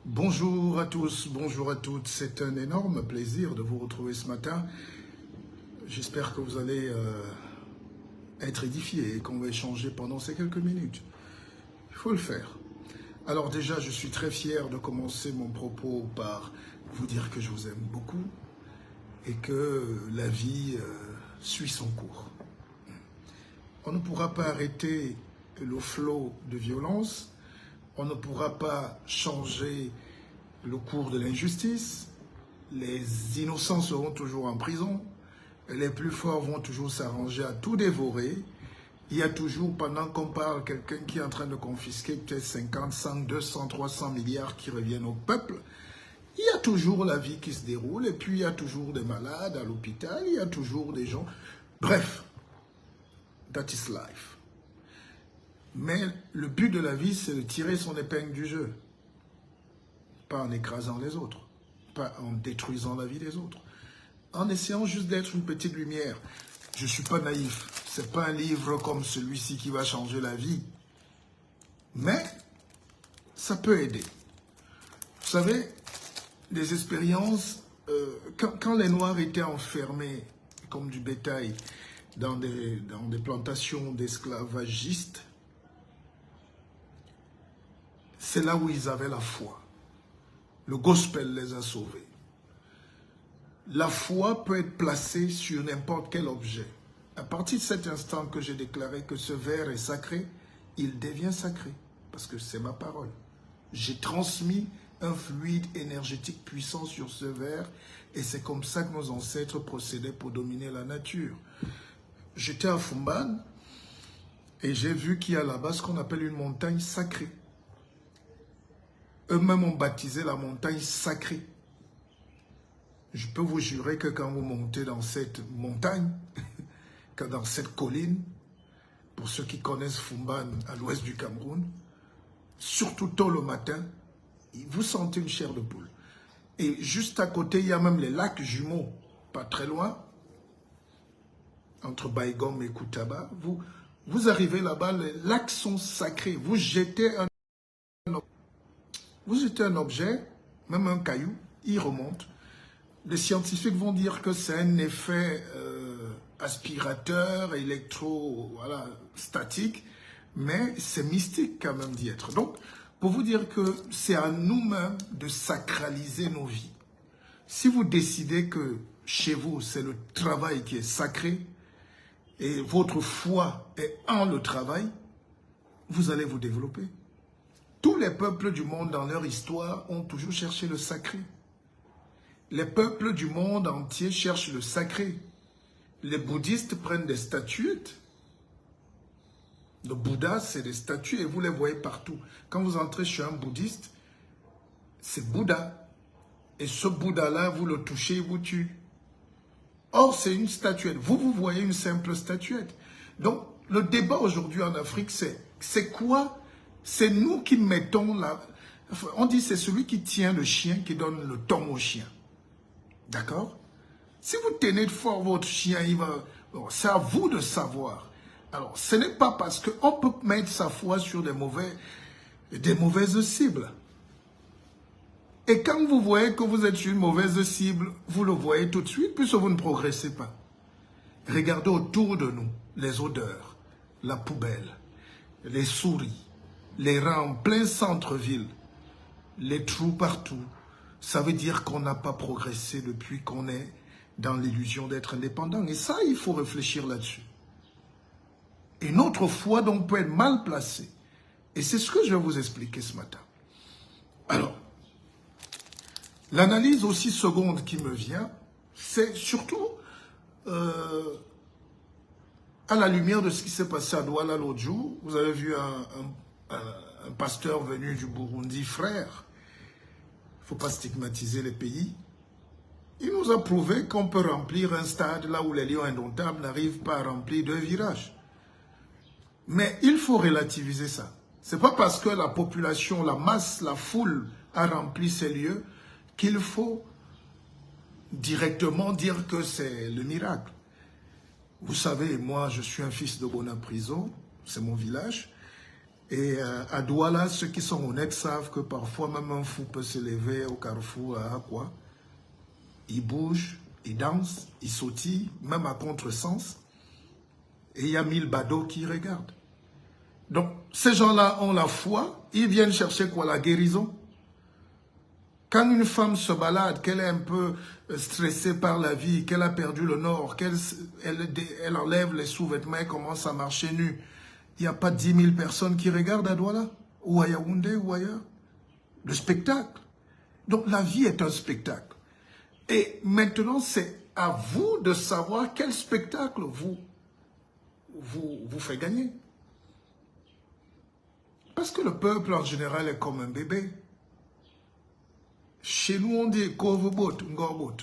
Bonjour à tous, bonjour à toutes. C'est un énorme plaisir de vous retrouver ce matin. J'espère que vous allez être édifiés et qu'on va échanger pendant ces quelques minutes. Il faut le faire. Alors déjà, je suis très fier de commencer mon propos par vous dire que je vous aime beaucoup et que la vie suit son cours. On ne pourra pas arrêter le flot de violence. On ne pourra pas changer le cours de l'injustice. Les innocents seront toujours en prison. Les plus forts vont toujours s'arranger à tout dévorer. Il y a toujours, pendant qu'on parle, quelqu'un qui est en train de confisquer peut-être 50, 100, 200, 300 milliards qui reviennent au peuple. Il y a toujours la vie qui se déroule et puis il y a toujours des malades à l'hôpital, il y a toujours des gens. Bref, that is life. Mais le but de la vie, c'est de tirer son épingle du jeu. Pas en écrasant les autres, pas en détruisant la vie des autres. En essayant juste d'être une petite lumière. Je ne suis pas naïf. Ce n'est pas un livre comme celui-ci qui va changer la vie. Mais ça peut aider. Vous savez, les expériences, quand les Noirs étaient enfermés comme du bétail dans des plantations d'esclavagistes, c'est là où ils avaient la foi. Le gospel les a sauvés. La foi peut être placée sur n'importe quel objet. À partir de cet instant que j'ai déclaré que ce verre est sacré, il devient sacré, parce que c'est ma parole. J'ai transmis un fluide énergétique puissant sur ce verre, et c'est comme ça que nos ancêtres procédaient pour dominer la nature. J'étais à Fumban, et j'ai vu qu'il y a là-bas ce qu'on appelle une montagne sacrée. Eux-mêmes ont baptisé la montagne sacrée. Je peux vous jurer que quand vous montez dans cette montagne, que dans cette colline, pour ceux qui connaissent Fumban à l'ouest du Cameroun, surtout tôt le matin, vous sentez une chair de poule. Et juste à côté, il y a même les lacs jumeaux, pas très loin, entre Baïgom et Koutaba. Vous arrivez là-bas, les lacs sont sacrés. Vous jetez un objet, même un caillou, il remonte. Les scientifiques vont dire que c'est un effet aspirateur, statique, mais c'est mystique quand même d'y être. Donc, pour vous dire que c'est à nous-mêmes de sacraliser nos vies. Si vous décidez que chez vous, c'est le travail qui est sacré et votre foi est en le travail, vous allez vous développer. Tous les peuples du monde dans leur histoire ont toujours cherché le sacré. Les peuples du monde entier cherchent le sacré. Les bouddhistes prennent des statuettes. Le Bouddha, c'est des statues et vous les voyez partout. Quand vous entrez chez un bouddhiste, c'est Bouddha. Et ce Bouddha-là, vous le touchez, il vous tue. Or, c'est une statuette. Vous voyez une simple statuette. Donc, le débat aujourd'hui en Afrique, c'est quoi? C'est nous qui mettons la... On dit c'est celui qui tient le chien qui donne le ton au chien. D'accord? Si vous tenez fort votre chien, bon, c'est à vous de savoir. Alors, ce n'est pas parce qu'on peut mettre sa foi sur des mauvaises cibles. Et quand vous voyez que vous êtes sur une mauvaise cible, vous le voyez tout de suite, puisque vous ne progressez pas. Regardez autour de nous les odeurs, la poubelle, les souris, les rats en plein centre-ville, les trous partout. Ça veut dire qu'on n'a pas progressé depuis qu'on est dans l'illusion d'être indépendant. Et ça, il faut réfléchir là-dessus. Et notre foi, donc, peut être mal placée. Et c'est ce que je vais vous expliquer ce matin. Alors, l'analyse aussi seconde qui me vient, c'est surtout à la lumière de ce qui s'est passé à Douala l'autre jour. Vous avez vu un pasteur venu du Burundi, frère. Il ne faut pas stigmatiser les pays. Il nous a prouvé qu'on peut remplir un stade là où les lions indomptables n'arrivent pas à remplir 2 virages. Mais il faut relativiser ça. Ce n'est pas parce que la population, la masse, la foule a rempli ces lieux qu'il faut directement dire que c'est le miracle. Vous savez, moi, je suis un fils de Bonapriso, c'est mon village. Et à Douala, ceux qui sont honnêtes savent que parfois même un fou peut se lever au carrefour à quoi? Il bouge, il danse, il sautille, même à contresens. Et il y a 1000 badauds qui regardent. Donc, ces gens-là ont la foi, ils viennent chercher quoi? La guérison. Quand une femme se balade, qu'elle est un peu stressée par la vie, qu'elle a perdu le nord, elle enlève les sous-vêtements et commence à marcher nue, il n'y a pas 10 000 personnes qui regardent à Douala, ou à Yaoundé, ou ailleurs. Le spectacle. Donc la vie est un spectacle. Et maintenant, c'est à vous de savoir quel spectacle vous fait gagner. Parce que le peuple en général est comme un bébé. Chez nous, on dit Kovobot, Ngobot.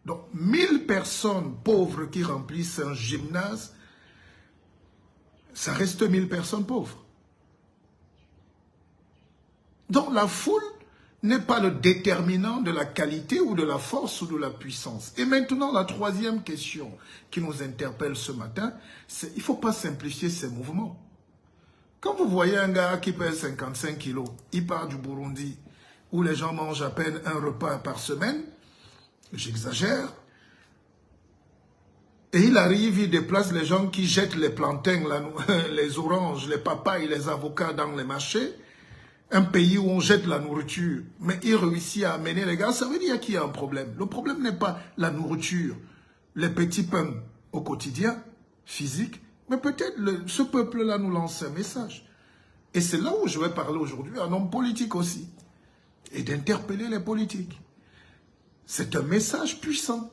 Donc 1000 personnes pauvres qui remplissent un gymnase, ça reste 1000 personnes pauvres. Donc la foule n'est pas le déterminant de la qualité ou de la force ou de la puissance. Et maintenant, la troisième question qui nous interpelle ce matin, c'est il ne faut pas simplifier ces mouvements. Quand vous voyez un gars qui pèse 55 kilos, il part du Burundi, où les gens mangent à peine un repas par semaine, j'exagère, et il arrive, il déplace les gens qui jettent les plantains, les oranges, les papayes, les avocats dans les marchés, un pays où on jette la nourriture, mais il réussit à amener les gars, ça veut dire qu'il y a un problème. Le problème n'est pas la nourriture, les petits pains au quotidien, physique, mais peut-être ce peuple-là nous lance un message. Et c'est là où je vais parler aujourd'hui, un homme politique aussi, et d'interpeller les politiques. C'est un message puissant.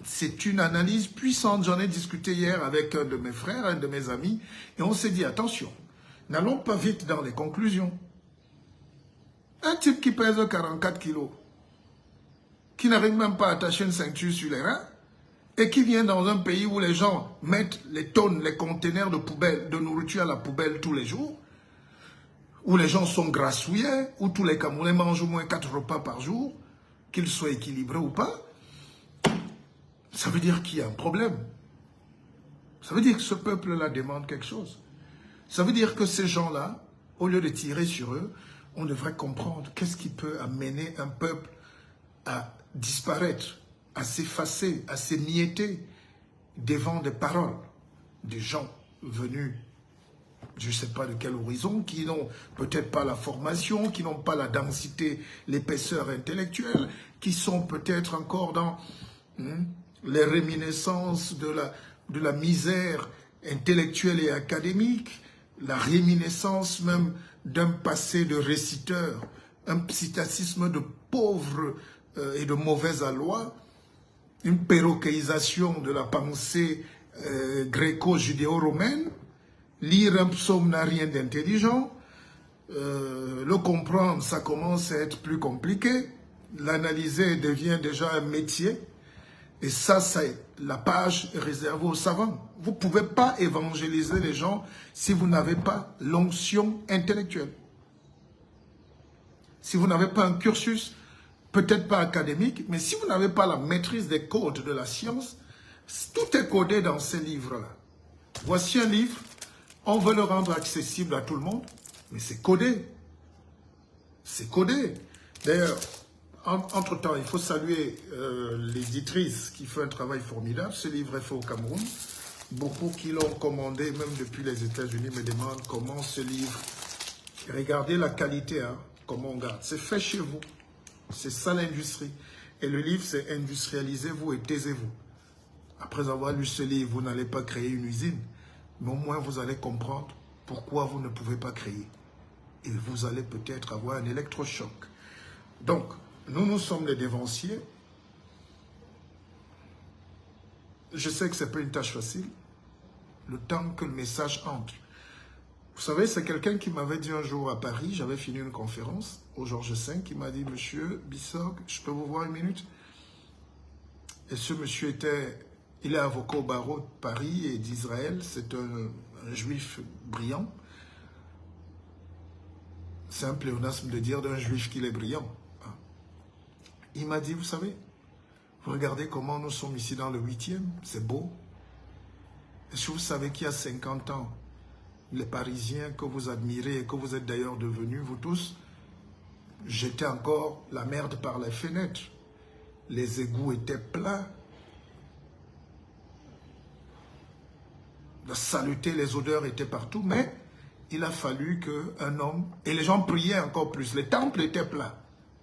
C'est une analyse puissante. J'en ai discuté hier avec un de mes frères, un de mes amis, et on s'est dit, attention, n'allons pas vite dans les conclusions. Un type qui pèse 44 kilos, qui n'arrive même pas à attacher une ceinture sur les reins, et qui vient dans un pays où les gens mettent les tonnes, les conteneurs de nourriture à la poubelle tous les jours, où les gens sont grassouillés, où tous les Camerounais mangent au moins 4 repas par jour, qu'ils soient équilibrés ou pas, ça veut dire qu'il y a un problème. Ça veut dire que ce peuple-là demande quelque chose. Ça veut dire que ces gens-là, au lieu de tirer sur eux, on devrait comprendre qu'est-ce qui peut amener un peuple à disparaître, à s'effacer, à s'émietter devant des paroles des gens venus, je ne sais pas de quel horizon, qui n'ont peut-être pas la formation, qui n'ont pas la densité, l'épaisseur intellectuelle, qui sont peut-être encore dans les réminiscences de la misère intellectuelle et académique, la réminiscence même d'un passé de réciteur, un psittacisme de pauvres et de mauvais aloi, une péroquéisation de la pensée gréco-judéo-romaine. Lire un psaume n'a rien d'intelligent, le comprendre, ça commence à être plus compliqué, l'analyser devient déjà un métier, et ça, c'est la page réservée aux savants. Vous ne pouvez pas évangéliser les gens si vous n'avez pas l'onction intellectuelle. Si vous n'avez pas un cursus, peut-être pas académique, mais si vous n'avez pas la maîtrise des codes de la science, tout est codé dans ces livres-là. Voici un livre, on veut le rendre accessible à tout le monde, mais c'est codé. C'est codé. D'ailleurs, entre-temps, il faut saluer l'éditrice qui fait un travail formidable. Ce livre est fait au Cameroun. Beaucoup qui l'ont commandé, même depuis les États-Unis, me demandent comment ce livre... Regardez la qualité, hein, comment on garde. C'est fait chez vous. C'est ça l'industrie. Et le livre, c'est « Industrialisez-vous et taisez-vous ». Après avoir lu ce livre, vous n'allez pas créer une usine, mais au moins vous allez comprendre pourquoi vous ne pouvez pas créer. Et vous allez peut-être avoir un électrochoc. Donc, nous sommes les dévanciers. Je sais que ce n'est pas une tâche facile. Le temps que le message entre. Vous savez, c'est quelqu'un qui m'avait dit un jour à Paris, j'avais fini une conférence au Georges V, qui m'a dit, monsieur Bissog, je peux vous voir une minute? Et ce monsieur il est avocat au barreau de Paris et d'Israël, c'est un juif brillant. C'est un pléonasme de dire d'un juif qu'il est brillant. Il m'a dit, vous savez, vous regardez comment nous sommes ici dans le 8e, c'est beau. Est-ce que vous savez qu'il y a 50 ans, les Parisiens que vous admirez et que vous êtes d'ailleurs devenus, vous tous, jetaient encore la merde par les fenêtres. Les égouts étaient pleins. La saleté, les odeurs étaient partout, mais il a fallu qu'un homme... Et les gens priaient encore plus. Les temples étaient pleins.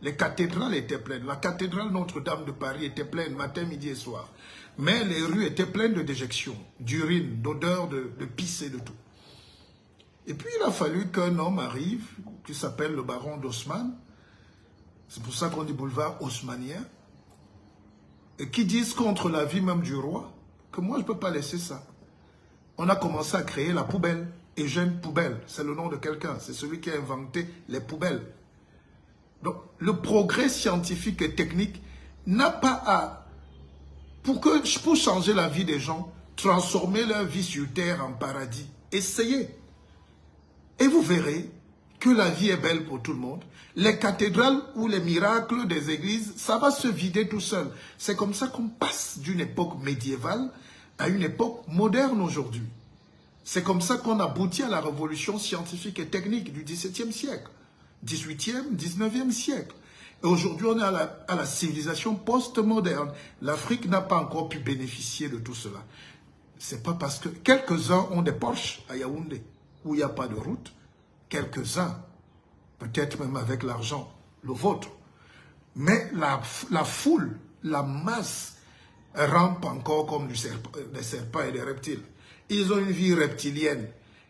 Les cathédrales étaient pleines. La cathédrale Notre-Dame de Paris était pleine matin, midi et soir. Mais les rues étaient pleines de déjections, d'urine, d'odeurs, de pisse et de tout. Et puis il a fallu qu'un homme arrive, qui s'appelle le baron d'Haussmann, c'est pour ça qu'on dit boulevard haussmannien, et qui dise contre la vie même du roi, que moi je ne peux pas laisser ça. On a commencé à créer la poubelle. Eugène Poubelle, c'est le nom de quelqu'un, c'est celui qui a inventé les poubelles. Donc, le progrès scientifique et technique n'a pas à, pour changer la vie des gens, transformer leur vie sur terre en paradis. Essayez. Et vous verrez que la vie est belle pour tout le monde. Les cathédrales ou les miracles des églises, ça va se vider tout seul. C'est comme ça qu'on passe d'une époque médiévale à une époque moderne aujourd'hui. C'est comme ça qu'on aboutit à la révolution scientifique et technique du XVIIe siècle, XVIIIe, XIXe siècle. Et aujourd'hui, on est à la civilisation post-moderne. L'Afrique n'a pas encore pu bénéficier de tout cela. C'est pas parce que quelques-uns ont des Porsche à Yaoundé, où il n'y a pas de route. Quelques-uns, peut-être même avec l'argent, le vôtre. Mais la foule, la masse, rampe encore comme des serpents et des reptiles. Ils ont une vie reptilienne,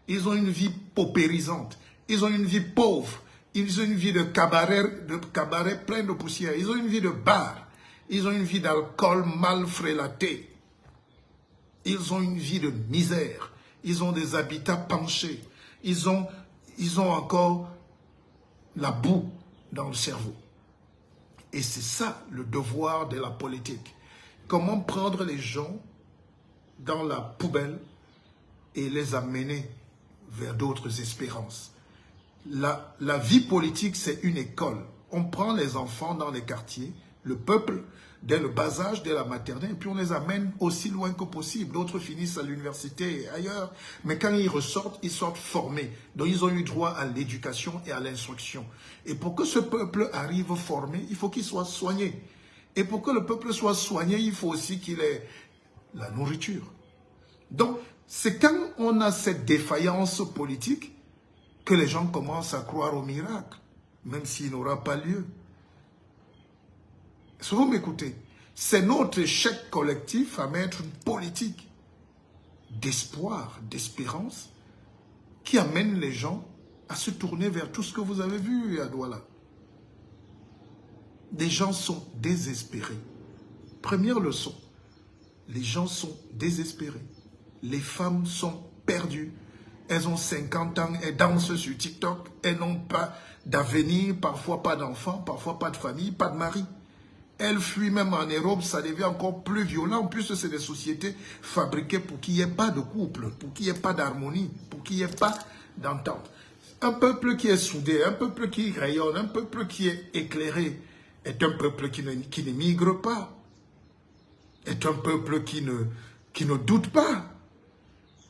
ils ont une vie paupérisante, ils ont une vie pauvre, ils ont une vie de cabaret plein de poussière, ils ont une vie de bar, ils ont une vie d'alcool mal frélaté, ils ont une vie de misère, ils ont des habitats penchés, ils ont encore la boue dans le cerveau. Et c'est ça le devoir de la politique. Comment prendre les gens dans la poubelle et les amener vers d'autres espérances. La vie politique, c'est une école. On prend les enfants dans les quartiers, le peuple, dès le bas âge, dès la maternelle, et puis on les amène aussi loin que possible. D'autres finissent à l'université et ailleurs. Mais quand ils sortent formés. Donc ils ont eu droit à l'éducation et à l'instruction. Et pour que ce peuple arrive formé, il faut qu'il soit soigné. Et pour que le peuple soit soigné, il faut aussi qu'il ait la nourriture. Donc, c'est quand on a cette défaillance politique que les gens commencent à croire au miracle, même s'il n'aura pas lieu. Est-ce que vous m'écoutez? C'est notre échec collectif à mettre une politique d'espoir, d'espérance, qui amène les gens à se tourner vers tout ce que vous avez vu à Douala. Les gens sont désespérés. Première leçon, les gens sont désespérés. Les femmes sont perdues. Elles ont 50 ans, elles dansent sur TikTok, elles n'ont pas d'avenir, parfois pas d'enfants, parfois pas de famille, pas de mari. Elles fuient même en Europe, ça devient encore plus violent. En plus, c'est des sociétés fabriquées pour qu'il n'y ait pas de couple, pour qu'il n'y ait pas d'harmonie, pour qu'il n'y ait pas d'entente. Un peuple qui est soudé, un peuple qui rayonne, un peuple qui est éclairé, est un peuple qui ne migre pas, est un peuple qui ne doute pas.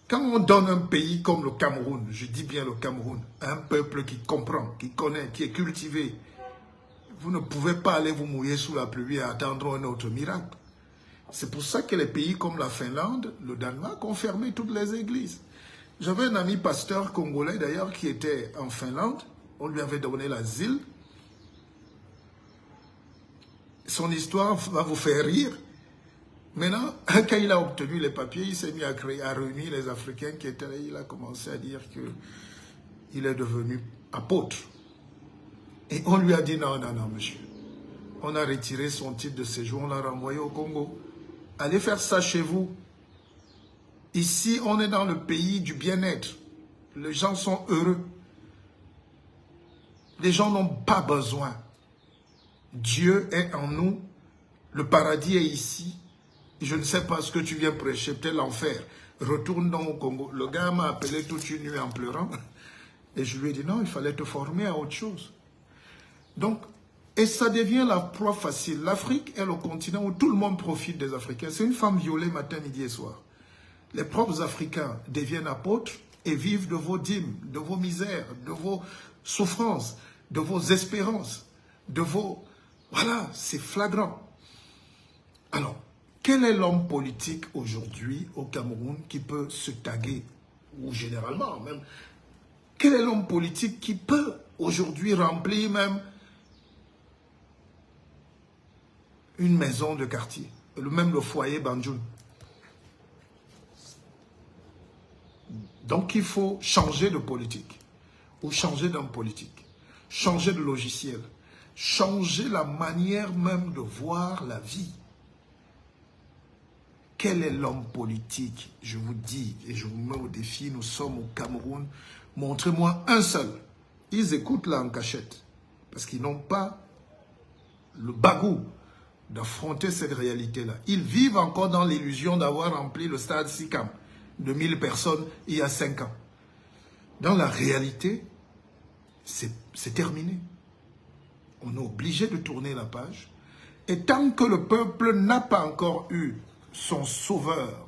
Quand on donne un pays comme le Cameroun, je dis bien le Cameroun, à un peuple qui comprend, qui connaît, qui est cultivé, vous ne pouvez pas aller vous mouiller sous la pluie et attendre un autre miracle. C'est pour ça que les pays comme la Finlande, le Danemark ont fermé toutes les églises. J'avais un ami pasteur congolais d'ailleurs qui était en Finlande, on lui avait donné l'asile. Son histoire va vous faire rire. Maintenant, quand il a obtenu les papiers, il s'est mis à réunir les Africains qui étaient là. Il a commencé à dire qu'il est devenu apôtre. Et on lui a dit non, non, non, monsieur. On a retiré son titre de séjour, on l'a renvoyé au Congo. Allez faire ça chez vous. Ici, on est dans le pays du bien-être. Les gens sont heureux. Les gens n'ont pas besoin. Dieu est en nous. Le paradis est ici. Je ne sais pas ce que tu viens prêcher, peut-être l'enfer. Retourne donc au Congo. Le gars m'a appelé toute une nuit en pleurant. Et je lui ai dit non, il fallait te former à autre chose. Donc, et ça devient la proie facile. L'Afrique est le continent où tout le monde profite des Africains. C'est une femme violée matin, midi et soir. Les propres Africains deviennent apôtres et vivent de vos dîmes, de vos misères, de vos souffrances, de vos espérances, de vos... Voilà, c'est flagrant. Alors, quel est l'homme politique aujourd'hui au Cameroun qui peut se taguer, ou généralement même, quel est l'homme politique qui peut aujourd'hui remplir même une maison de quartier, même le foyer Banjoun? Donc il faut changer de politique, ou changer d'homme politique, changer de logiciel, changer la manière même de voir la vie. Quel est l'homme politique? Je vous dis, et je vous mets au défi, nous sommes au Cameroun, montrez-moi un seul. Ils écoutent là en cachette, parce qu'ils n'ont pas le bagou d'affronter cette réalité-là. Ils vivent encore dans l'illusion d'avoir rempli le stade SICAM de 1000 personnes il y a 5 ans. Dans la réalité, c'est terminé. On est obligé de tourner la page. Et tant que le peuple n'a pas encore eu son sauveur,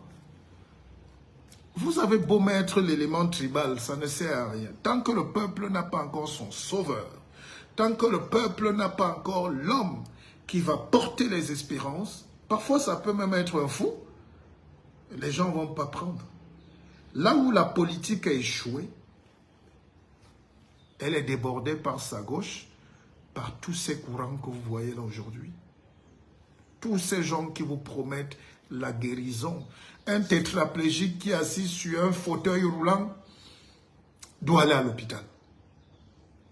vous avez beau mettre l'élément tribal, ça ne sert à rien. Tant que le peuple n'a pas encore son sauveur, tant que le peuple n'a pas encore l'homme qui va porter les espérances, parfois ça peut même être un fou, les gens ne vont pas prendre. Là où la politique a échoué, elle est débordée par sa gauche, par tous ces courants que vous voyez là aujourd'hui. Tous ces gens qui vous promettent la guérison. Un tétraplégique qui est assis sur un fauteuil roulant doit aller à l'hôpital.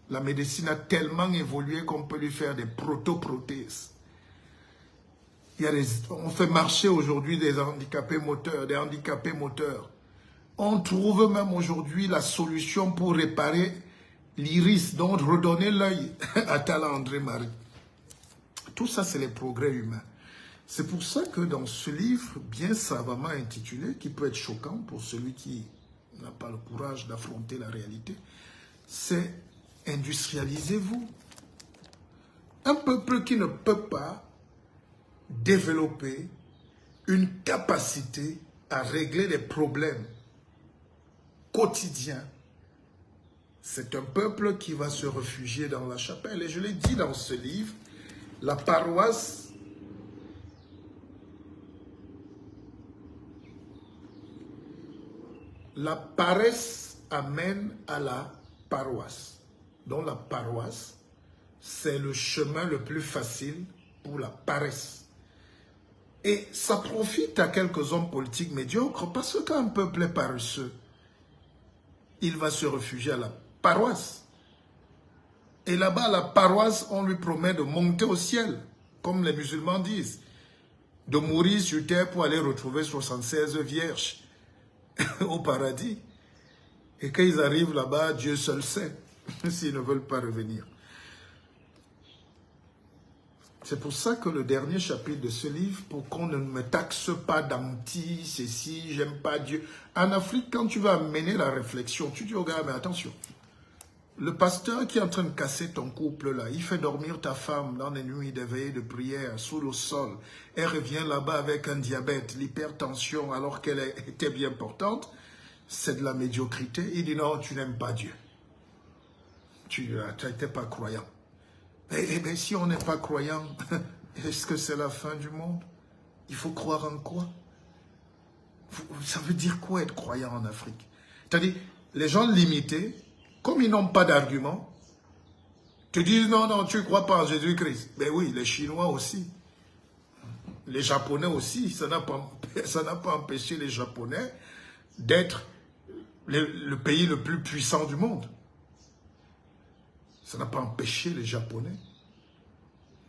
La médecine a tellement évolué qu'on peut lui faire des protoprothèses. On fait marcher aujourd'hui des handicapés moteurs, On trouve même aujourd'hui la solution pour réparer l'iris, donc redonner l'œil à Tala André Marie. Tout ça, c'est les progrès humains. C'est pour ça que dans ce livre, bien savamment intitulé, qui peut être choquant pour celui qui n'a pas le courage d'affronter la réalité, c'est « Industrialisez-vous ». Un peuple qui ne peut pas développer une capacité à régler les problèmes quotidiens, c'est un peuple qui va se réfugier dans la chapelle. Et je l'ai dit dans ce livre, la paroisse la paresse amène à la paroisse. Donc la paroisse, c'est le chemin le plus facile pour la paresse. Et ça profite à quelques hommes politiques médiocres parce que quand un peuple est paresseux, il va se réfugier à la paroisse. Et là-bas, à la paroisse, on lui promet de monter au ciel, comme les musulmans disent, de mourir sur terre pour aller retrouver 76 vierges au paradis. Et quand ils arrivent là-bas, Dieu seul sait s'ils ne veulent pas revenir. C'est pour ça que le dernier chapitre de ce livre, pour qu'on ne me taxe pas d'anti, ceci, j'aime pas Dieu. En Afrique, quand tu vas amener la réflexion, tu dis au gars, mais attention, le pasteur qui est en train de casser ton couple là, il fait dormir ta femme dans les nuits d'éveil de prière, sous le sol. Elle revient là-bas avec un diabète, l'hypertension, alors qu'elle était bien portante. C'est de la médiocrité. Il dit non, tu n'aimes pas Dieu. Tu n'étais pas croyant. Eh bien, si on n'est pas croyant, est-ce que c'est la fin du monde? Il faut croire en quoi? Ça veut dire quoi être croyant en Afrique? C'est-à-dire, les gens limités, comme ils n'ont pas d'argument, te disent non, non, tu ne crois pas en Jésus-Christ. Ben oui, les Chinois aussi. Les Japonais aussi. Ça n'a pas empêché les Japonais d'être le pays le plus puissant du monde. Ça n'a pas empêché les Japonais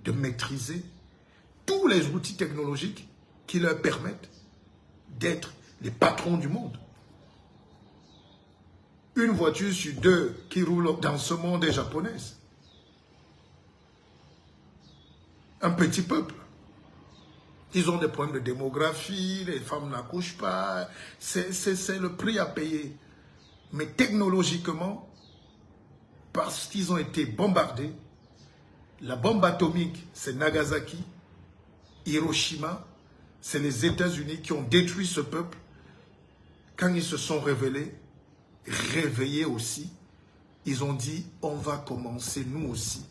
de maîtriser tous les outils technologiques qui leur permettent d'être les patrons du monde. Une voiture sur deux qui roule dans ce monde est japonaise. Un petit peuple. Ils ont des problèmes de démographie, les femmes n'accouchent pas. C'est le prix à payer. Mais technologiquement, parce qu'ils ont été bombardés, la bombe atomique, c'est Nagasaki, Hiroshima, c'est les États-Unis qui ont détruit ce peuple. Quand ils se sont révélés, réveillés aussi, ils ont dit, on va commencer nous aussi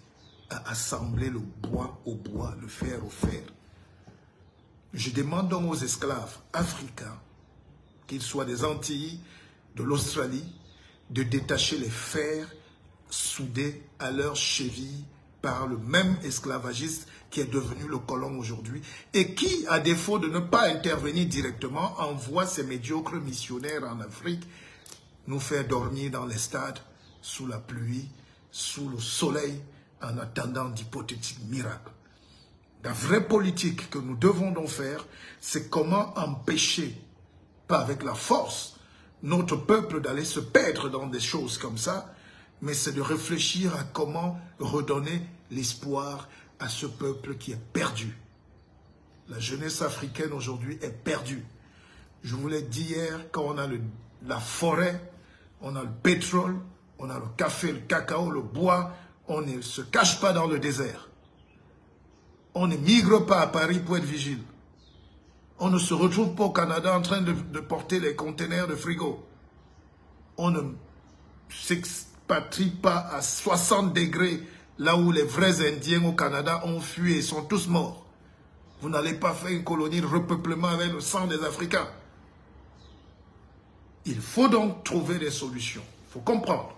à assembler le bois au bois, le fer au fer. Je demande donc aux esclaves africains, qu'ils soient des Antilles, de l'Australie, de détacher les fers soudés à leurs chevilles par le même esclavagiste qui est devenu le colon aujourd'hui et qui, à défaut de ne pas intervenir directement, envoie ses médiocres missionnaires en Afrique nous faire dormir dans les stades, sous la pluie, sous le soleil, en attendant d'hypothétiques miracles. La vraie politique que nous devons donc faire, c'est comment empêcher, pas avec la force, notre peuple d'aller se perdre dans des choses comme ça, mais c'est de réfléchir à comment redonner l'espoir à ce peuple qui est perdu. La jeunesse africaine aujourd'hui est perdue. Je vous l'ai dit hier, quand on a la forêt, on a le pétrole, on a le café, le cacao, le bois, on ne se cache pas dans le désert. On ne migre pas à Paris pour être vigile. On ne se retrouve pas au Canada en train de porter les conteneurs de frigo. On ne s'expatrie pas à 60 degrés là où les vrais Indiens au Canada ont fui et sont tous morts. Vous n'allez pas faire une colonie de repeuplement avec le sang des Africains. Il faut donc trouver des solutions. Il faut comprendre.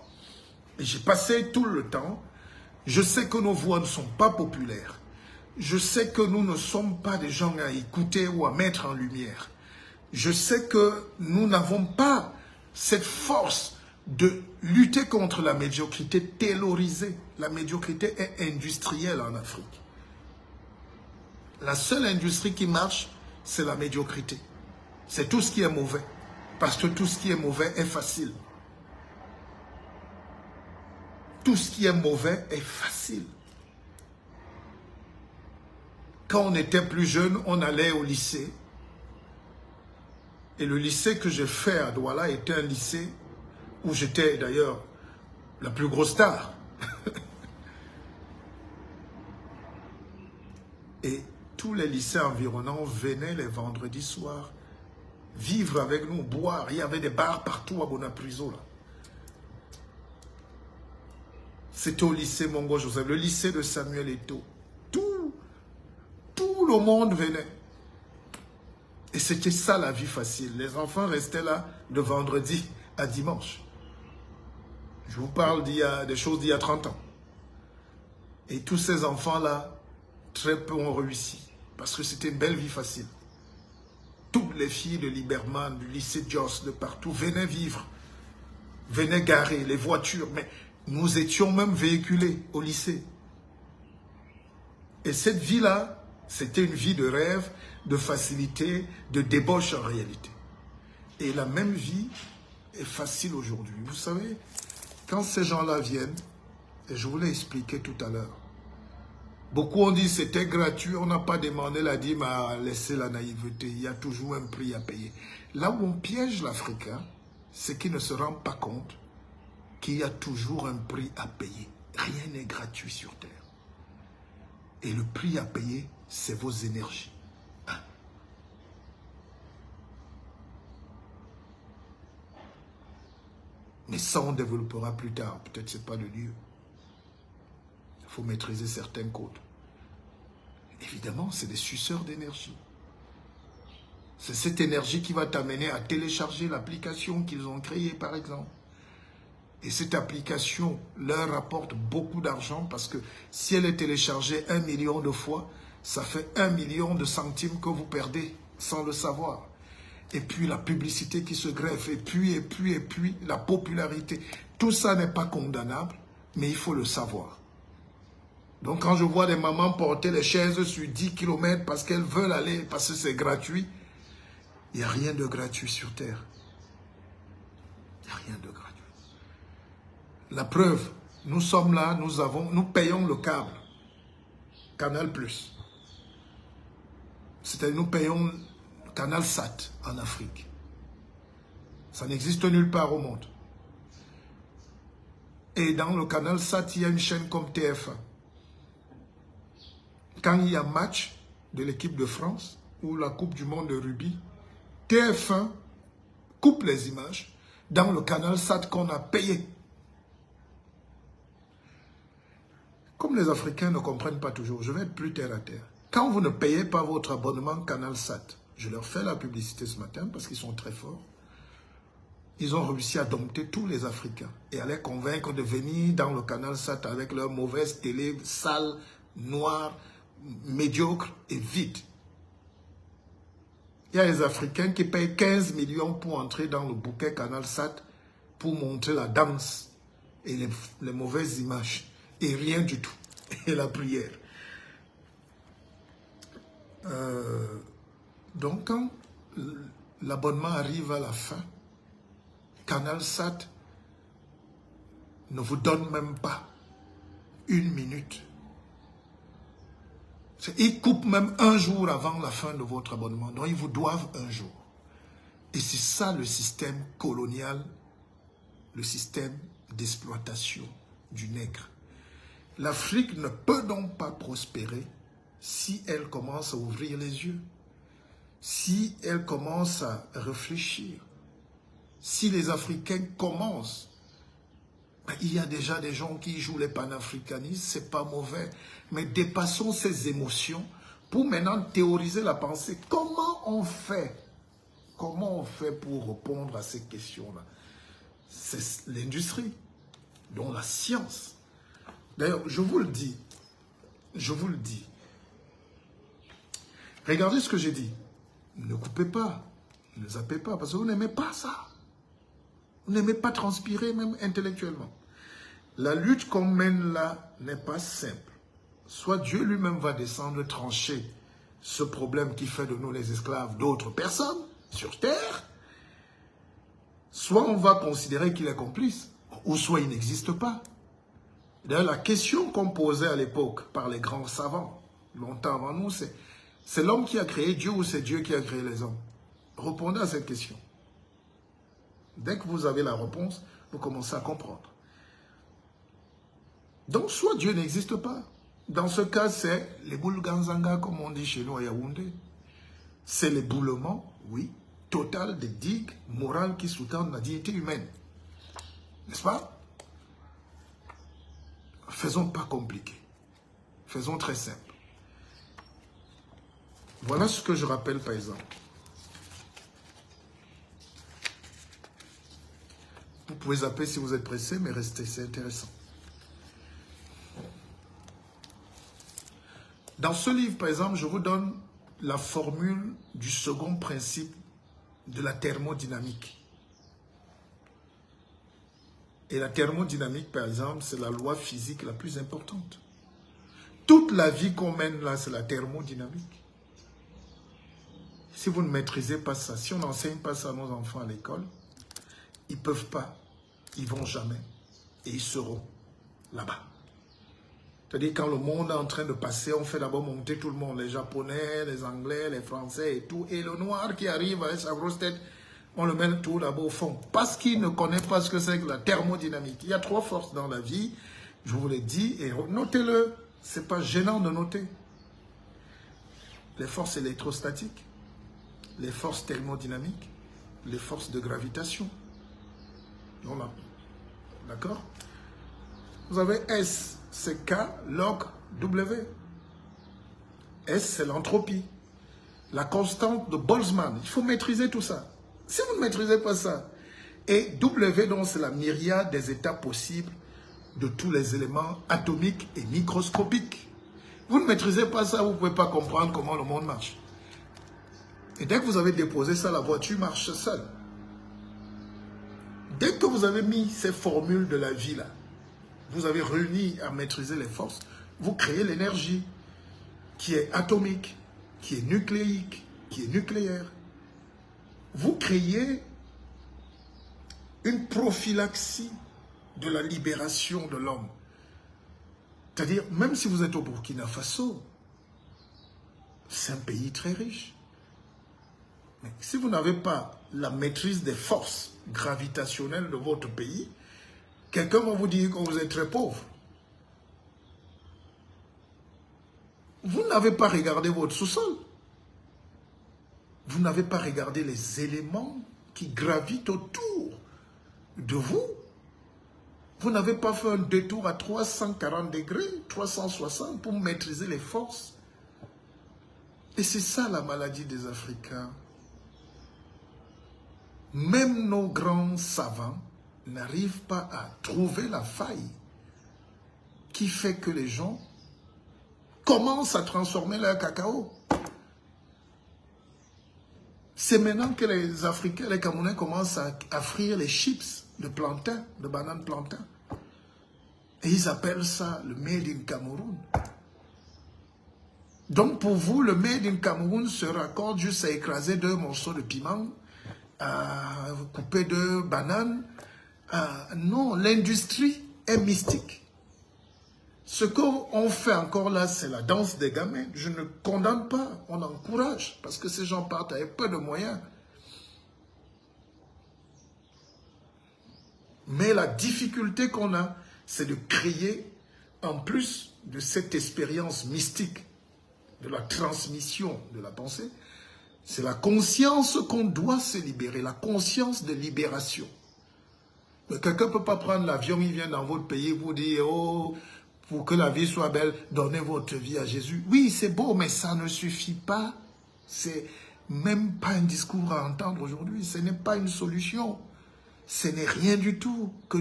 Et j'ai passé tout le temps. Je sais que nos voix ne sont pas populaires. Je sais que nous ne sommes pas des gens à écouter ou à mettre en lumière. Je sais que nous n'avons pas cette force de lutter contre la médiocrité taylorisée. La médiocrité est industrielle en Afrique. La seule industrie qui marche, c'est la médiocrité. C'est tout ce qui est mauvais. Parce que tout ce qui est mauvais est facile. Tout ce qui est mauvais est facile. Quand on était plus jeune, on allait au lycée. Et le lycée que j'ai fait à Douala était un lycée où j'étais d'ailleurs la plus grosse star. Et tous les lycées environnants venaient les vendredis soirs vivre avec nous, boire. Il y avait des bars partout à Bonapriso, là. C'était au lycée Mongo Joseph, le lycée de Samuel Eto'o. Tout le monde venait. Et c'était ça la vie facile. Les enfants restaient là de vendredi à dimanche. Je vous parle des choses d'il y a 30 ans. Et tous ces enfants-là, très peu ont réussi. Parce que c'était une belle vie facile. Toutes les filles de Liberman, du lycée Jos, de partout, venaient vivre. Venaient garer les voitures. Mais nous étions même véhiculés au lycée. Et cette vie-là, c'était une vie de rêve, de facilité, de débauche en réalité. Et la même vie est facile aujourd'hui. Vous savez, quand ces gens-là viennent, et je vous l'ai expliqué tout à l'heure, beaucoup ont dit c'était gratuit, on n'a pas demandé la dîme à laisser la naïveté, il y a toujours un prix à payer. Là où on piège l'Africain, c'est qu'il ne se rend pas compte qu'il y a toujours un prix à payer. Rien n'est gratuit sur Terre. Et le prix à payer, c'est vos énergies. Hein? Mais ça, on développera plus tard. Peut-être ce n'est pas le lieu. Il faut maîtriser certaines codes. Évidemment, c'est des suceurs d'énergie. C'est cette énergie qui va t'amener à télécharger l'application qu'ils ont créée, par exemple. Et cette application leur rapporte beaucoup d'argent parce que si elle est téléchargée 1 million de fois, ça fait 1 million de centimes que vous perdez sans le savoir. Et puis la publicité qui se greffe, et puis, la popularité. Tout ça n'est pas condamnable, mais il faut le savoir. Donc quand je vois des mamans porter les chaises sur 10 km parce qu'elles veulent aller, parce que c'est gratuit, il n'y a rien de gratuit sur Terre. Il n'y a rien de gratuit. La preuve, nous sommes là, nous payons le câble, Canal+. C'est-à-dire nous payons Canal Sat en Afrique. Ça n'existe nulle part au monde. Et dans le Canal Sat, il y a une chaîne comme TF1. Quand il y a match de l'équipe de France ou la Coupe du Monde de rugby, TF1 coupe les images dans le canal SAT qu'on a payé. Comme les Africains ne comprennent pas toujours, je vais être plus terre à terre. Quand vous ne payez pas votre abonnement canal SAT, je leur fais la publicité ce matin parce qu'ils sont très forts. Ils ont réussi à dompter tous les Africains et à les convaincre de venir dans le canal SAT avec leur mauvaise télé sale, noire, médiocre et vide. Il y a les Africains qui payent 15 millions pour entrer dans le bouquet canal SAT pour montrer la danse et les mauvaises images et rien du tout. Et la prière. Donc quand l'abonnement arrive à la fin, Canal SAT ne vous donne même pas une minute. Ils coupent même un jour avant la fin de votre abonnement. Donc ils vous doivent un jour. Et c'est ça le système colonial, le système d'exploitation du nègre. L'Afrique ne peut donc pas prospérer si elle commence à ouvrir les yeux, si elle commence à réfléchir. Si les Africains commencent, il y a déjà des gens qui jouent les panafricanistes, c'est pas mauvais, mais dépassons ces émotions pour maintenant théoriser la pensée. Comment on fait pour répondre à ces questions-là? C'est l'industrie, dont la science. D'ailleurs, je vous le dis, regardez ce que j'ai dit. Ne coupez pas, ne zappez pas, parce que vous n'aimez pas ça. Vous n'aimez pas transpirer, même intellectuellement. La lutte qu'on mène là n'est pas simple. Soit Dieu lui-même va descendre trancher ce problème qui fait de nous les esclaves d'autres personnes sur terre, soit on va considérer qu'il est complice, ou soit il n'existe pas. D'ailleurs, la question qu'on posait à l'époque par les grands savants, longtemps avant nous, c'est l'homme qui a créé Dieu ou c'est Dieu qui a créé les hommes? Répondez à cette question. Dès que vous avez la réponse, vous commencez à comprendre. Donc, soit Dieu n'existe pas. Dans ce cas, c'est les boulganzanga, comme on dit chez nous à Yaoundé. C'est l'éboulement, oui, total des digues morales qui sous-tendent la dignité humaine. N'est-ce pas? Faisons pas compliqué. Faisons très simple. Voilà ce que je rappelle, par exemple. Vous pouvez zapper si vous êtes pressé, mais restez, c'est intéressant. Dans ce livre, par exemple, je vous donne la formule du second principe de la thermodynamique. Et la thermodynamique, par exemple, c'est la loi physique la plus importante. Toute la vie qu'on mène là, c'est la thermodynamique. Si vous ne maîtrisez pas ça, si on n'enseigne pas ça à nos enfants à l'école, ils ne peuvent pas, ils ne vont jamais, et ils seront là-bas. C'est-à-dire quand le monde est en train de passer, on fait d'abord monter tout le monde, les Japonais, les Anglais, les Français et tout, et le noir qui arrive avec sa grosse tête, on le met tout d'abord au fond, parce qu'il ne connaît pas ce que c'est que la thermodynamique. Il y a 3 forces dans la vie, je vous l'ai dit, et notez-le, ce n'est pas gênant de noter. Les forces électrostatiques, les forces thermodynamiques, les forces de gravitation. D'accord? Vous avez S, c'est K, log, W. S, c'est l'entropie. La constante de Boltzmann. Il faut maîtriser tout ça. Si vous ne maîtrisez pas ça, et W, donc c'est la myriade des états possibles de tous les éléments atomiques et microscopiques. Vous ne maîtrisez pas ça, vous ne pouvez pas comprendre comment le monde marche. Et dès que vous avez déposé ça, la voiture marche seule. Dès que vous avez mis ces formules de la vie là, vous avez réuni à maîtriser les forces, vous créez l'énergie qui est atomique, qui est nucléique, qui est nucléaire. Vous créez une prophylaxie de la libération de l'homme. C'est-à-dire, même si vous êtes au Burkina Faso, c'est un pays très riche. Mais si vous n'avez pas la maîtrise des forces gravitationnelles de votre pays, quelqu'un va vous dire que vous êtes très pauvre. Vous n'avez pas regardé votre sous-sol. Vous n'avez pas regardé les éléments qui gravitent autour de vous. Vous n'avez pas fait un détour à 340 degrés, 360 pour maîtriser les forces. Et c'est ça la maladie des Africains. Même nos grands savants n'arrivent pas à trouver la faille qui fait que les gens commencent à transformer leur cacao. C'est maintenant que les Africains, les Camerounais commencent à frire les chips de plantain, de bananes plantain. Et ils appellent ça le Made in Cameroun. Donc pour vous, le Made in Cameroun se raccorde juste à écraser 2 morceaux de piment, à couper 2 bananes. Non, l'industrie est mystique. Ce qu'on fait encore là, c'est la danse des gamins. Je ne condamne pas, on encourage, parce que ces gens partent avec peu de moyens. Mais la difficulté qu'on a, c'est de créer, en plus de cette expérience mystique, de la transmission de la pensée, c'est la conscience qu'on doit se libérer, la conscience de libération. Quelqu'un ne peut pas prendre l'avion, il vient dans votre pays, vous dire, oh, pour que la vie soit belle, donnez votre vie à Jésus. Oui, c'est beau, mais ça ne suffit pas. C'est même pas un discours à entendre aujourd'hui. Ce n'est pas une solution. Ce n'est rien du tout que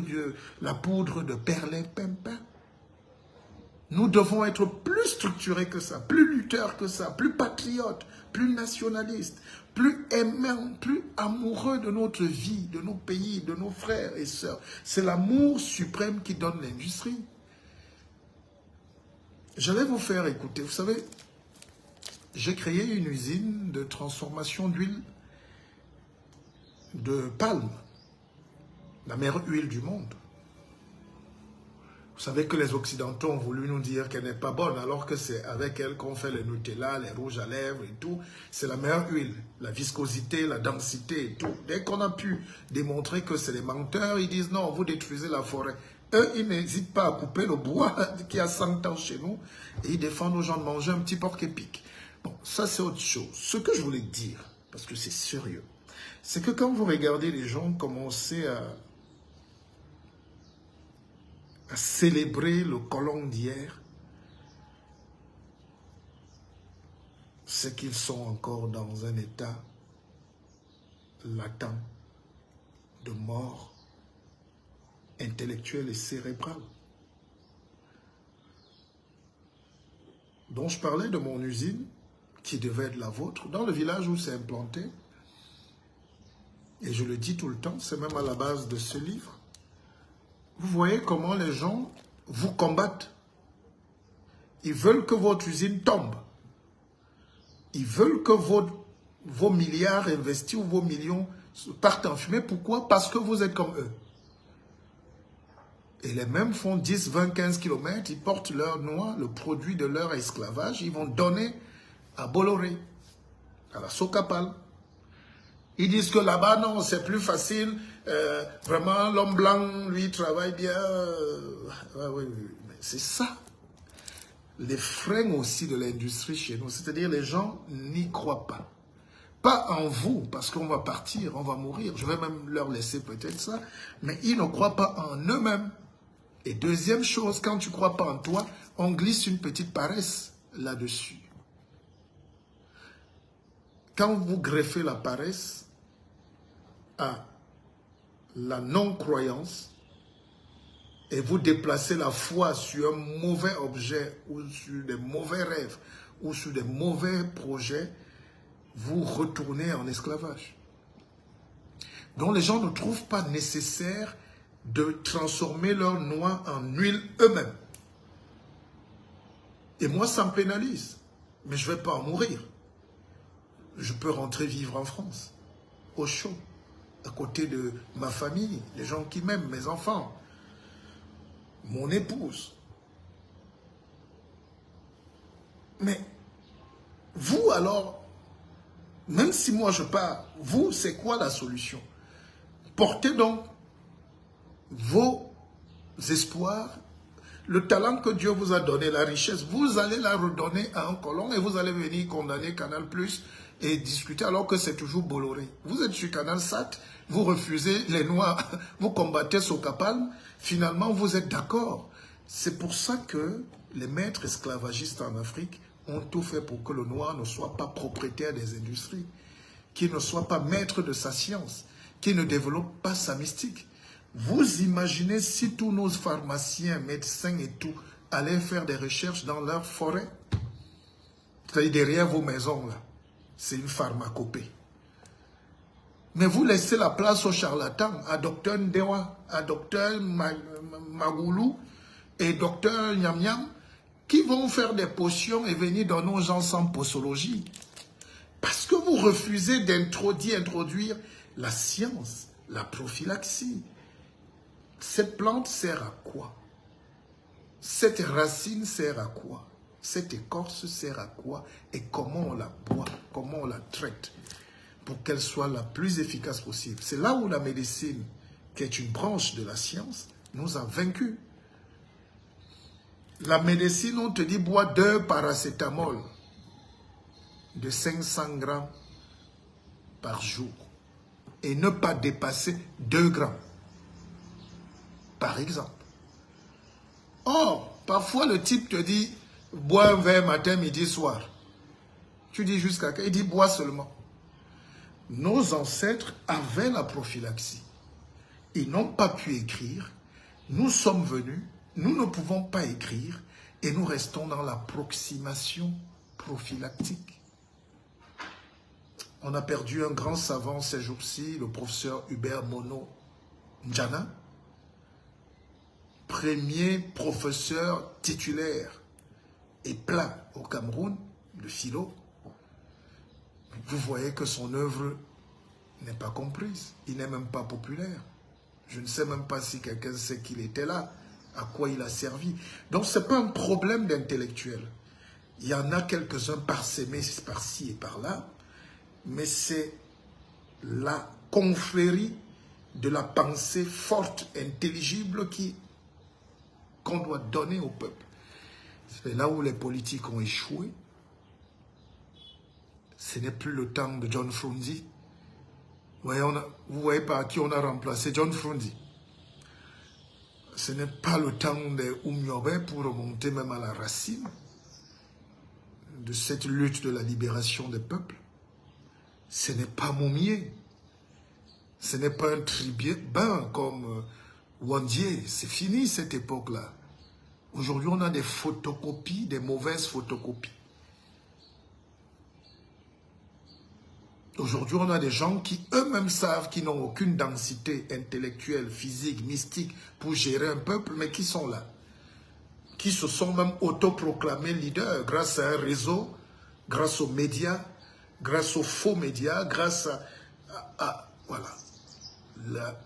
la poudre de perlimpinpin. Nous devons être plus structurés que ça, plus lutteurs que ça, plus patriotes, plus nationalistes, plus aimants, plus amoureux de notre vie, de nos pays, de nos frères et sœurs. C'est l'amour suprême qui donne l'industrie. J'allais vous faire écouter, vous savez, j'ai créé une usine de transformation d'huile de palme, la meilleure huile du monde. Vous savez que les Occidentaux ont voulu nous dire qu'elle n'est pas bonne, alors que c'est avec elle qu'on fait le Nutella, les rouges à lèvres et tout. C'est la meilleure huile, la viscosité, la densité et tout. Dès qu'on a pu démontrer que c'est des menteurs, ils disent non, vous détruisez la forêt. Eux, ils n'hésitent pas à couper le bois qui a 100 ans chez nous et ils défendent aux gens de manger un petit porc-épic. Bon, ça c'est autre chose. Ce que je voulais dire, parce que c'est sérieux, c'est que quand vous regardez les gens commencer à célébrer le colon d'hier, c'est qu'ils sont encore dans un état latent de mort intellectuelle et cérébrale. Donc je parlais de mon usine, qui devait être la vôtre, dans le village où c'est implanté, et je le dis tout le temps, c'est même à la base de ce livre. Vous voyez comment les gens vous combattent. Ils veulent que votre usine tombe. Ils veulent que vos milliards investis ou vos millions partent en fumée. Pourquoi? Parce que vous êtes comme eux. Et les mêmes font 10, 20, 15 kilomètres, ils portent leur noix, le produit de leur esclavage, ils vont donner à Bolloré, à la Socapal. Ils disent que là-bas, non, c'est plus facile. Vraiment, l'homme blanc, lui, travaille bien. Oui, mais c'est ça. Les freins aussi de l'industrie chez nous. C'est-à-dire, les gens n'y croient pas. Pas en vous, parce qu'on va partir, on va mourir. Je vais même leur laisser peut-être ça. Mais ils ne croient pas en eux-mêmes. Et deuxième chose, quand tu ne crois pas en toi, on glisse une petite paresse là-dessus. Quand vous greffez la paresse à la non-croyance et vous déplacez la foi sur un mauvais objet ou sur des mauvais rêves ou sur des mauvais projets, vous retournez en esclavage. Donc les gens ne trouvent pas nécessaire de transformer leur noix en huile eux-mêmes. Et moi, ça me pénalise. Mais je ne vais pas en mourir. Je peux rentrer vivre en France, au chaud, à côté de ma famille, les gens qui m'aiment, mes enfants, mon épouse. Mais vous alors, même si moi je pars, vous, c'est quoi la solution? Portez donc vos espoirs, le talent que Dieu vous a donné, la richesse, vous allez la redonner à un colon et vous allez venir condamner Canal+, et discuter alors que c'est toujours Bolloré. Vous êtes sur Canal Sat, vous refusez les Noirs, vous combattez Sokapalm, finalement vous êtes d'accord. C'est pour ça que les maîtres esclavagistes en Afrique ont tout fait pour que le Noir ne soit pas propriétaire des industries, qu'il ne soit pas maître de sa science, qu'il ne développe pas sa mystique. Vous imaginez si tous nos pharmaciens, médecins et tout allaient faire des recherches dans leur forêt? C'est-à-dire derrière vos maisons là. C'est une pharmacopée. Mais vous laissez la place aux charlatans, à Dr Ndewa, à Dr Magoulou et Dr Nyam Nyam, qui vont faire des potions et venir donner aux gens sans posologie. Parce que vous refusez d'introduire la science, la prophylaxie. Cette plante sert à quoi? Cette racine sert à quoi? Cette écorce sert à quoi? Et comment on la boit? Comment on la traite? Pour qu'elle soit la plus efficace possible. C'est là où la médecine, qui est une branche de la science, nous a vaincus. La médecine, on te dit, bois 2 paracétamol de 500 grammes par jour et ne pas dépasser 2 grammes, par exemple. Or, parfois le type te dit, bois un verre matin, midi, soir. Tu dis jusqu'à quand? Il dit, bois seulement. Nos ancêtres avaient la prophylaxie. Ils n'ont pas pu écrire. Nous sommes venus, nous ne pouvons pas écrire et nous restons dans l'approximation prophylactique. On a perdu un grand savant ces jours-ci, le professeur Hubert Mono Njana, premier professeur titulaire et plein au Cameroun de philo. Vous voyez que son œuvre n'est pas comprise. Il n'est même pas populaire. Je ne sais même pas si quelqu'un sait qu'il était là, à quoi il a servi. Donc ce n'est pas un problème d'intellectuel. Il y en a quelques-uns parsemés par-ci et par-là, mais c'est la confrérie de la pensée forte, intelligible qu'on doit donner au peuple. C'est là où les politiques ont échoué. Ce n'est plus le temps de John Frunzi. Vous voyez par qui on a remplacé John Frunzi. Ce n'est pas le temps de Oumyobe pour remonter même à la racine de cette lutte de la libération des peuples. Ce n'est pas Moumié. Ce n'est pas un tribun comme Wandier. C'est fini cette époque-là. Aujourd'hui, on a des photocopies, des mauvaises photocopies. Aujourd'hui, on a des gens qui eux-mêmes savent qu'ils n'ont aucune densité intellectuelle, physique, mystique pour gérer un peuple, mais qui sont là. Qui se sont même autoproclamés leaders grâce à un réseau, grâce aux médias, grâce aux faux médias, grâce voilà.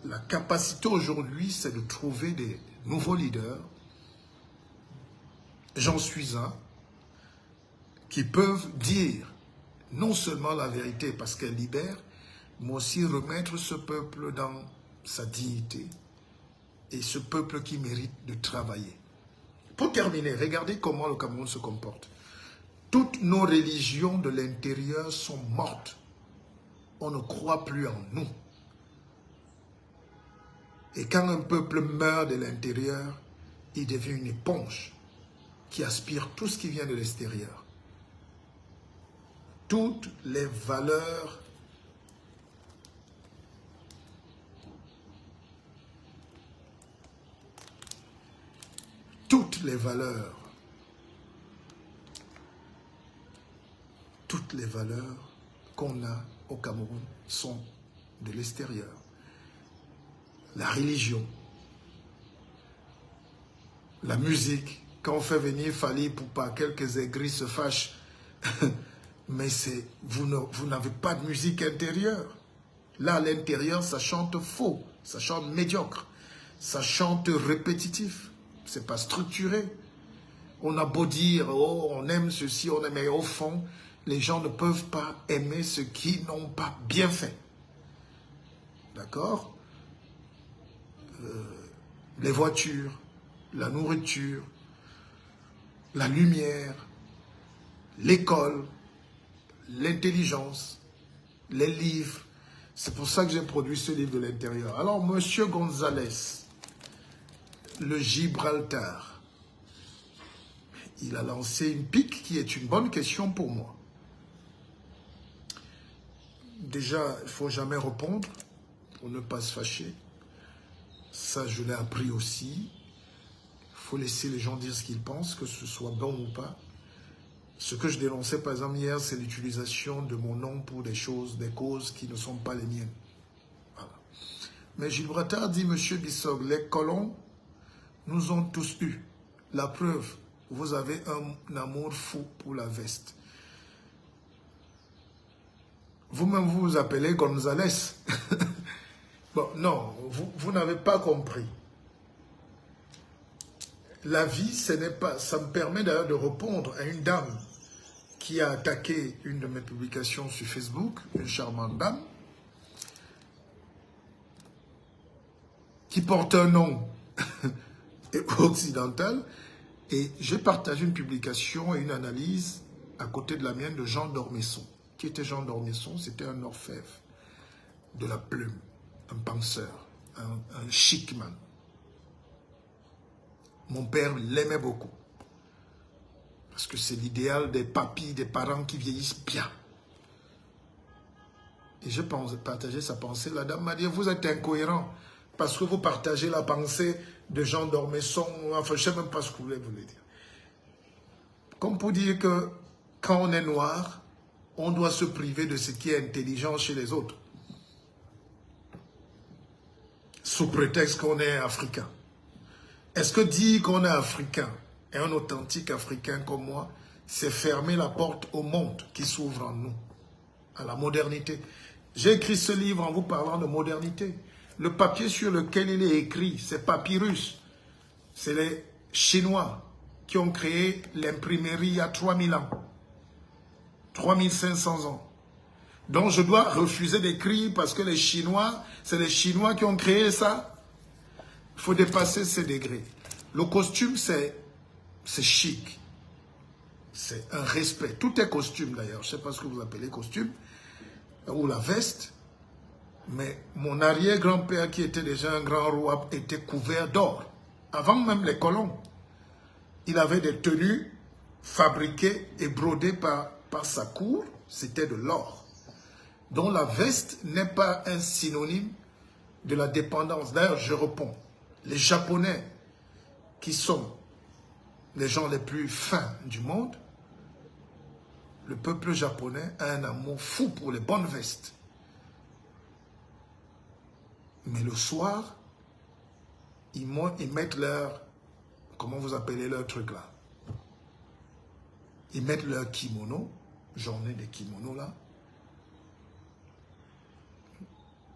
La capacité aujourd'hui, c'est de trouver des nouveaux leaders, j'en suis un, qui peuvent dire non seulement la vérité parce qu'elle libère, mais aussi remettre ce peuple dans sa dignité et ce peuple qui mérite de travailler. Pour terminer, regardez comment le Cameroun se comporte. Toutes nos religions de l'intérieur sont mortes. On ne croit plus en nous. Et quand un peuple meurt de l'intérieur, il devient une éponge qui aspire tout ce qui vient de l'extérieur. Toutes les valeurs qu'on a au Cameroun sont de l'extérieur. La religion, la musique, quand on fait venir Fally Ipupa, quelques aigris se fâchent, mais vous n'avez pas de musique intérieure. Là, à l'intérieur, ça chante faux, ça chante médiocre, ça chante répétitif, c'est pas structuré. On a beau dire, oh, on aime ceci, on aime, mais au fond, les gens ne peuvent pas aimer ce qu'ils n'ont pas bien fait. D'accord? Les voitures, la nourriture, la lumière, l'école, l'intelligence, les livres. C'est pour ça que j'ai produit ce livre de l'intérieur. Alors, Monsieur Gonzalez, le Gibraltar, il a lancé une pique qui est une bonne question pour moi. Déjà, il ne faut jamais répondre pour ne pas se fâcher. Ça, je l'ai appris aussi. Il faut laisser les gens dire ce qu'ils pensent, que ce soit bon ou pas. Ce que je dénonçais, par exemple, hier, c'est l'utilisation de mon nom pour des choses, des causes qui ne sont pas les miennes. Voilà. Mais Gibraltar dit, Monsieur Bissog, les colons nous ont tous eu. La preuve, vous avez un amour fou pour la veste. Vous-même, vous vous appelez Gonzalez. Bon, non, vous n'avez pas compris. La vie, ce n'est pas... Ça me permet d'ailleurs de répondre à une dame qui a attaqué une de mes publications sur Facebook, une charmante dame, qui porte un nom occidental, et j'ai partagé une publication et une analyse à côté de la mienne de Jean d'Ormesson. Qui était Jean d'Ormesson? C'était un orfèvre de la plume, un penseur, un chic man. Mon père l'aimait beaucoup. Parce que c'est l'idéal des papis, des parents qui vieillissent bien. Et je partageais sa pensée. La dame m'a dit, vous êtes incohérent. Parce que vous partagez la pensée de Jean d'Ormesson. Enfin, je ne sais même pas ce que vous voulez dire. Comme pour dire que quand on est noir, on doit se priver de ce qui est intelligent chez les autres. Sous prétexte qu'on est africain. Est-ce que dire qu'on est africain et un authentique africain comme moi, c'est fermer la porte au monde qui s'ouvre en nous, à la modernité? J'ai écrit ce livre en vous parlant de modernité. Le papier sur lequel il est écrit, c'est papyrus. C'est les Chinois qui ont créé l'imprimerie il y a 3000 ans. 3500 ans. Donc je dois refuser d'écrire parce que les Chinois, c'est les Chinois qui ont créé ça. Il faut dépasser ces degrés. Le costume, c'est chic. C'est un respect. Tout est costume d'ailleurs. Je ne sais pas ce que vous appelez costume. Ou la veste. Mais mon arrière-grand-père, qui était déjà un grand roi, était couvert d'or. Avant même les colons. Il avait des tenues fabriquées et brodées par sa cour. C'était de l'or. Donc la veste n'est pas un synonyme de la dépendance. D'ailleurs, je réponds. Les Japonais, qui sont les gens les plus fins du monde, le peuple japonais a un amour fou pour les bonnes vestes. Mais le soir, ils mettent leur... Comment vous appelez leur truc là? Ils mettent leur kimono, journée des kimonos là.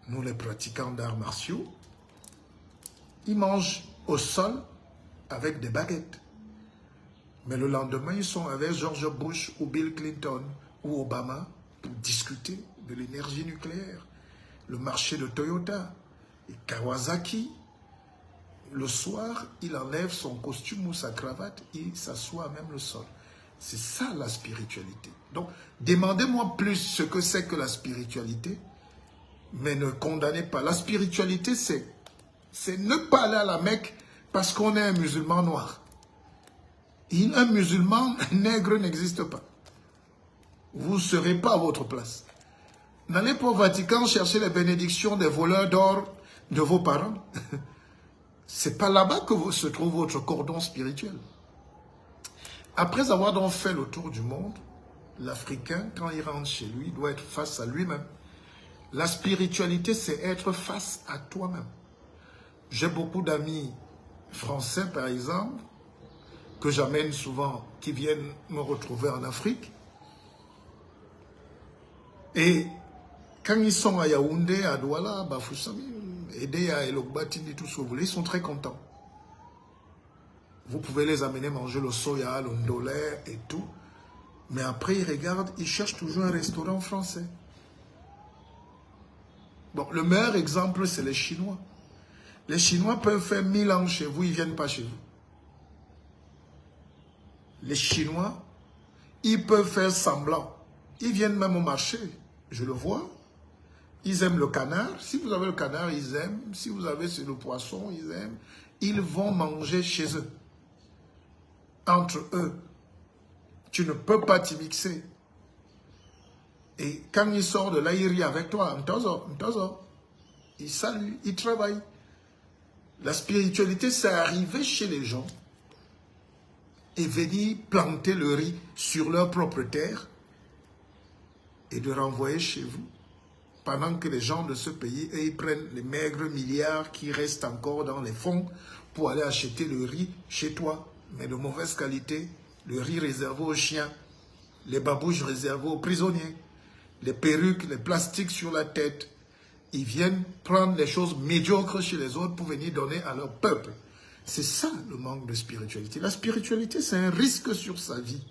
Nous, les pratiquants d'arts martiaux, ils mangent au sol avec des baguettes. Mais le lendemain, ils sont avec George Bush ou Bill Clinton ou Obama pour discuter de l'énergie nucléaire, le marché de Toyota et Kawasaki. Le soir, il enlève son costume ou sa cravate et il s'assoit à même le sol. C'est ça la spiritualité. Donc, demandez-moi plus ce que c'est que la spiritualité, mais ne condamnez pas. La spiritualité, c'est ne pas aller à la Mecque parce qu'on est un musulman noir. Un musulman nègre n'existe pas. Vous ne serez pas à votre place. N'allez pas au Vatican chercher les bénédictions des voleurs d'or de vos parents. C'est pas là-bas que se trouve votre cordon spirituel. Après avoir donc fait le tour du monde, l'Africain, quand il rentre chez lui, doit être face à lui-même. La spiritualité, c'est être face à toi-même. J'ai beaucoup d'amis français, par exemple, que j'amène souvent, qui viennent me retrouver en Afrique. Et quand ils sont à Yaoundé, à Douala, à Bafoussami, Edea et Lokbatini, tout ce que vous voulez, ils sont très contents. Vous pouvez les amener manger le soya, le ndolé et tout. Mais après, ils regardent, ils cherchent toujours un restaurant français. Bon, le meilleur exemple, c'est les Chinois. Les Chinois peuvent faire 1000 ans chez vous, ils ne viennent pas chez vous. Les Chinois, ils peuvent faire semblant Ils viennent même au marché, je le vois. Ils aiment le canard. Si vous avez le canard, ils aiment. Si vous avez le poisson, ils aiment. Ils vont manger chez eux. Entre eux. Tu ne peux pas t'y mixer. Et quand il sort de là, il rit avec toi. Il salue, il travaille. La spiritualité, c'est arriver chez les gens et venir planter le riz sur leur propre terre et de renvoyer chez vous. Pendant que les gens de ce pays, eux, ils prennent les maigres milliards qui restent encore dans les fonds pour aller acheter le riz chez toi, mais de mauvaise qualité, le riz réservé aux chiens, les babouches réservées aux prisonniers, les perruques, les plastiques sur la tête. Ils viennent prendre les choses médiocres chez les autres pour venir donner à leur peuple. C'est ça le manque de spiritualité. La spiritualité, c'est un risque sur sa vie.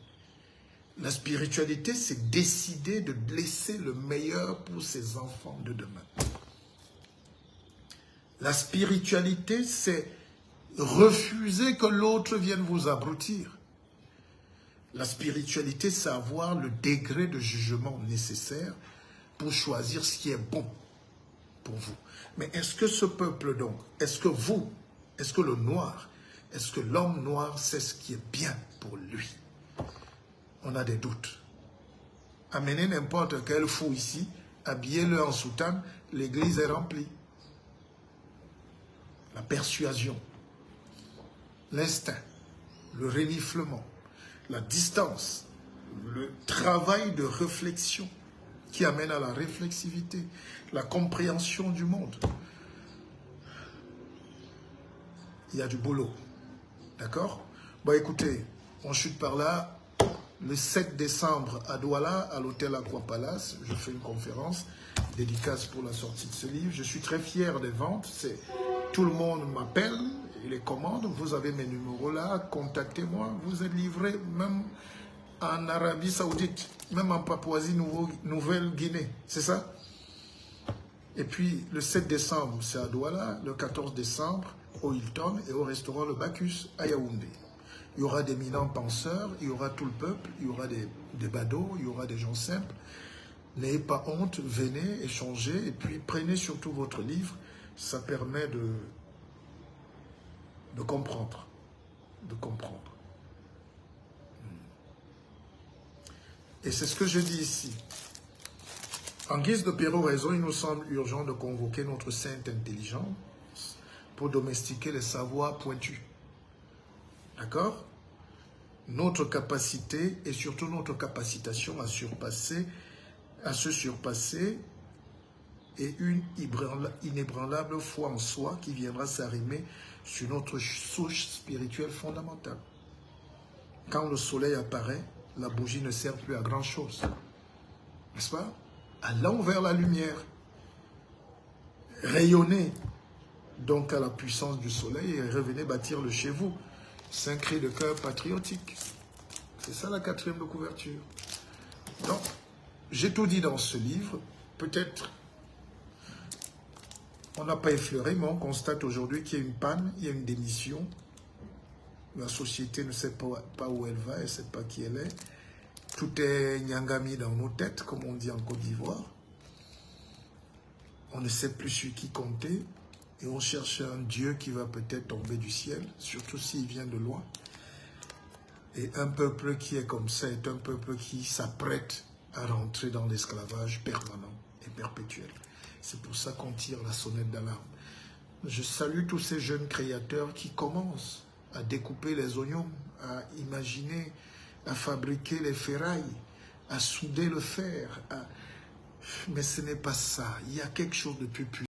La spiritualité, c'est décider de laisser le meilleur pour ses enfants de demain. La spiritualité, c'est refuser que l'autre vienne vous abrutir. La spiritualité, c'est avoir le degré de jugement nécessaire pour choisir ce qui est bon pour vous. Mais est-ce que ce peuple donc, est-ce que vous, est-ce que le noir, est-ce que l'homme noir sait ce qui est bien pour lui? On a des doutes. Amenez n'importe quel fou ici, habillez-le en soutane, l'église est remplie. La persuasion, l'instinct, le reniflement, la distance, le travail de réflexion qui amène à la réflexivité, la compréhension du monde. Il y a du boulot. D'accord? Bon, écoutez, on chute par là. Le 7 décembre à Douala, à l'hôtel Aqua Palace, je fais une conférence dédicace pour la sortie de ce livre. Je suis très fier des ventes. Tout le monde m'appelle, il les commande. Vous avez mes numéros là, contactez-moi. Vous êtes livré même en Arabie Saoudite, même en Papouasie-Nouvelle-Guinée. C'est ça? Et puis le 7 décembre, c'est à Douala. Le 14 décembre, au Hilton et au restaurant Le Bacchus à Yaoundé. Il y aura des éminents penseurs, il y aura tout le peuple, il y aura des badauds, il y aura des gens simples. N'ayez pas honte, venez, échangez, et puis prenez surtout votre livre. Ça permet de comprendre. De comprendre. Et c'est ce que je dis ici. En guise de péroraison, il nous semble urgent de convoquer notre sainte intelligence pour domestiquer les savoirs pointus. D'accord? Notre capacité et surtout notre capacitation à se surpasser et une inébranlable foi en soi qui viendra s'arrimer sur notre souche spirituelle fondamentale. Quand le soleil apparaît, la bougie ne sert plus à grand chose. N'est-ce pas? Allons vers la lumière. Rayonnez donc à la puissance du soleil et revenez bâtir le chez vous. C'est un cri de cœur patriotique. C'est ça la 4e de couverture. Donc, j'ai tout dit dans ce livre. Peut-être, on n'a pas effleuré, mais on constate aujourd'hui qu'il y a une panne, il y a une démission. La société ne sait pas où elle va, elle ne sait pas qui elle est. Tout est nyangami dans nos têtes, comme on dit en Côte d'Ivoire. On ne sait plus sur qui compter. Et on cherche un Dieu qui va peut-être tomber du ciel, surtout s'il vient de loin. Et un peuple qui est comme ça est un peuple qui s'apprête à rentrer dans l'esclavage permanent et perpétuel. C'est pour ça qu'on tire la sonnette d'alarme. Je salue tous ces jeunes créateurs qui commencent à découper les oignons, à imaginer, à fabriquer les ferrailles, à souder le fer. Mais ce n'est pas ça. Il y a quelque chose de plus puissant.